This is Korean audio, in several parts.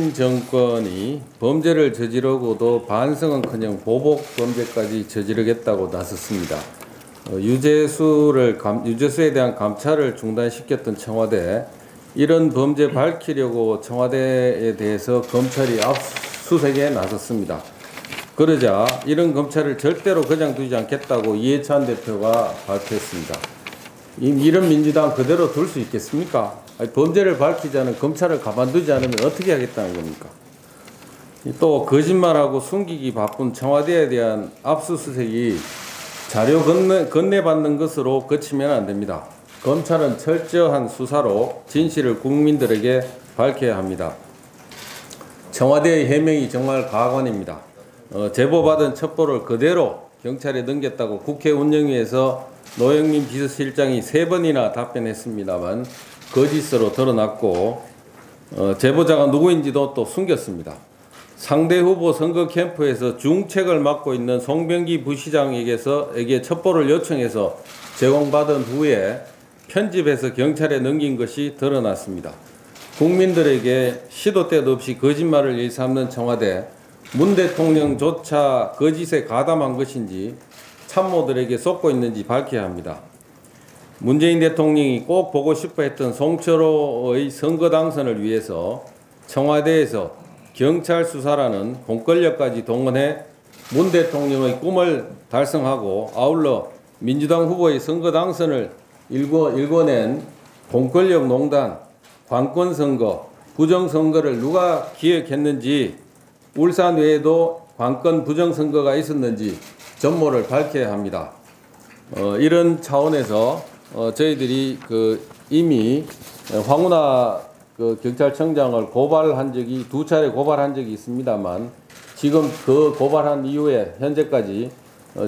문재인 정권이 범죄를 저지르고도 반성은커녕 보복 범죄까지 저지르겠다고 나섰습니다. 유재수에 대한 감찰을 중단시켰던 청와대, 이런 범죄 밝히려고 청와대에 대해서 검찰이 압수수색에 나섰습니다. 그러자 이런 검찰을 절대로 그냥 두지 않겠다고 이해찬 대표가 발표했습니다. 이런 민주당 그대로 둘 수 있겠습니까? 범죄를 밝히자는 검찰을 가만두지 않으면 어떻게 하겠다는 겁니까? 또 거짓말하고 숨기기 바쁜 청와대에 대한 압수수색이 자료 건네받는 것으로 그치면 안 됩니다. 검찰은 철저한 수사로 진실을 국민들에게 밝혀야 합니다. 청와대의 해명이 정말 가관입니다. 제보받은 첩보를 그대로 경찰에 넘겼다고 국회 운영위에서 노영민 비서실장이 3번이나 답변했습니다만 거짓으로 드러났고, 제보자가 누구인지도 또 숨겼습니다. 상대 후보 선거 캠프에서 중책을 맡고 있는 송병기 부시장에게 첩보를 요청해서 제공받은 후에 편집해서 경찰에 넘긴 것이 드러났습니다. 국민들에게 시도 때도 없이 거짓말을 일삼는 청와대, 문 대통령조차 거짓에 가담한 것인지 참모들에게 속고 있는지 밝혀야 합니다. 문재인 대통령이 꼭 보고 싶어 했던 송철호의 선거 당선을 위해서 청와대에서 경찰 수사라는 공권력까지 동원해 문 대통령의 꿈을 달성하고 아울러 민주당 후보의 선거 당선을 일궈낸 공권력 농단, 관권선거, 부정선거를 누가 기획했는지, 울산 외에도 관권 부정선거가 있었는지 전모를 밝혀야 합니다. 이런 차원에서 저희들이 이미 황운하 경찰청장을 고발한 적이 2차례 고발한 적이 있습니다만, 지금 그 고발한 이후에 현재까지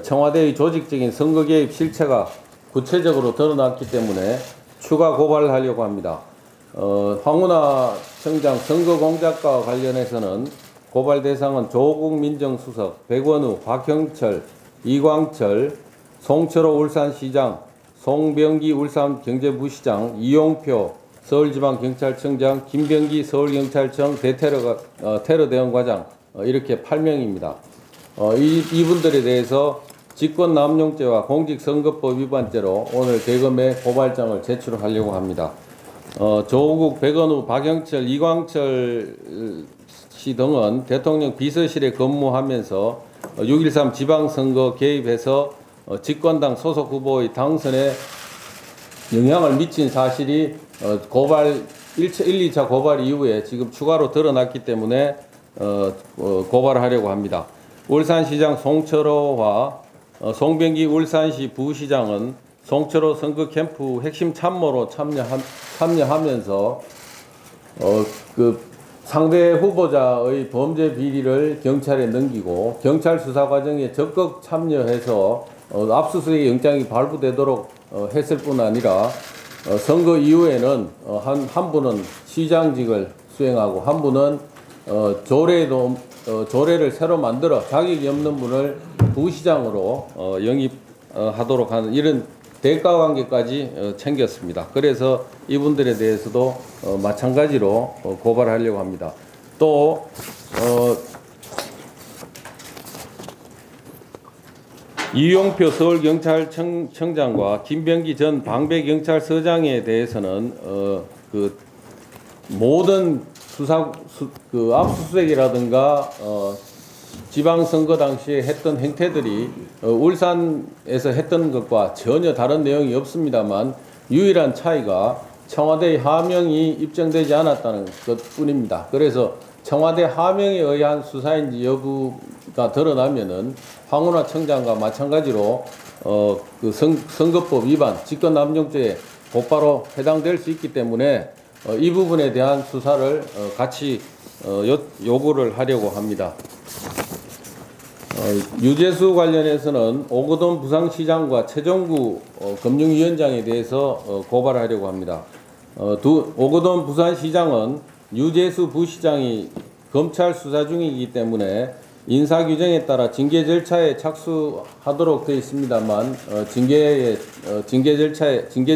청와대의 조직적인 선거 개입 실체가 구체적으로 드러났기 때문에 추가 고발을 하려고 합니다. 황운하 청장 선거 공작과 관련해서는 고발 대상은 조국 민정수석, 백원우, 박형철, 이광철, 송철호 울산시장, 송병기 울산경제부시장, 이용표 서울지방경찰청장, 김병기 서울경찰청 테러대응과장, 이렇게 8명입니다. 이분들에 대해서 직권남용죄와 공직선거법 위반죄로 오늘 대검에 고발장을 제출하려고 합니다. 조국, 백원우, 박영철, 이광철 씨 등은 대통령 비서실에 근무하면서 6.13 지방선거 개입해서 집권당 소속 후보의 당선에 영향을 미친 사실이 고발 1, 2차 고발 이후에 지금 추가로 드러났기 때문에 고발하려고 합니다. 울산시장 송철호와 송병기 울산시 부시장은 송철호 선거 캠프 핵심 참모로 참여하면서 상대 후보자의 범죄 비리를 경찰에 넘기고 경찰 수사 과정에 적극 참여해서 압수수색 영장이 발부되도록 했을 뿐 아니라 선거 이후에는 한 분은 시장직을 수행하고 한 분은 조례를 새로 만들어 자격이 없는 분을 부시장으로 영입하도록 하는 이런 대가관계까지 챙겼습니다. 그래서 이분들에 대해서도 마찬가지로 고발하려고 합니다. 또 이용표 서울경찰청장과 김병기 전 방배경찰서장에 대해서는 모든 압수수색이라든가 지방선거 당시에 했던 행태들이 울산에서 했던 것과 전혀 다른 내용이 없습니다만, 유일한 차이가 청와대의 하명이 입증되지 않았다는 것뿐입니다. 그래서 청와대 하명에 의한 수사인지 여부가 드러나면은 황운하 청장과 마찬가지로 선거법 위반, 직권남용죄에 곧바로 해당될 수 있기 때문에 이 부분에 대한 수사를 같이 요구를 하려고 합니다. 유재수 관련해서는 오거돈 부산시장과 최종구 금융위원장에 대해서 고발하려고 합니다. 오거돈 부산시장은 유재수 부시장이 검찰 수사 중이기 때문에 인사규정에 따라 징계 절차에 착수하도록 되어 있습니다만 징계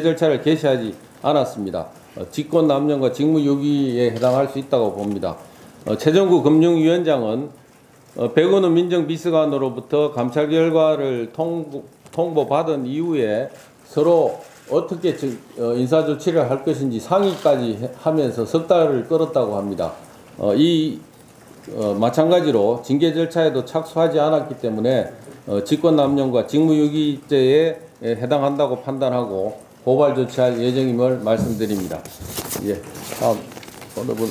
절차를 개시하지 않았습니다. 직권남용과 직무유기에 해당할 수 있다고 봅니다. 최정구 금융위원장은 백은우 민정비서관으로부터 감찰 결과를 통보받은 이후에 서로 어떻게 인사조치를 할 것인지 상의까지 하면서 석 달을 끌었다고 합니다. 마찬가지로 징계 절차에도 착수하지 않았기 때문에 직권남용과 직무유기죄에 해당한다고 판단하고 고발 조치할 예정임을 말씀드립니다. 예, 다음 어느 분.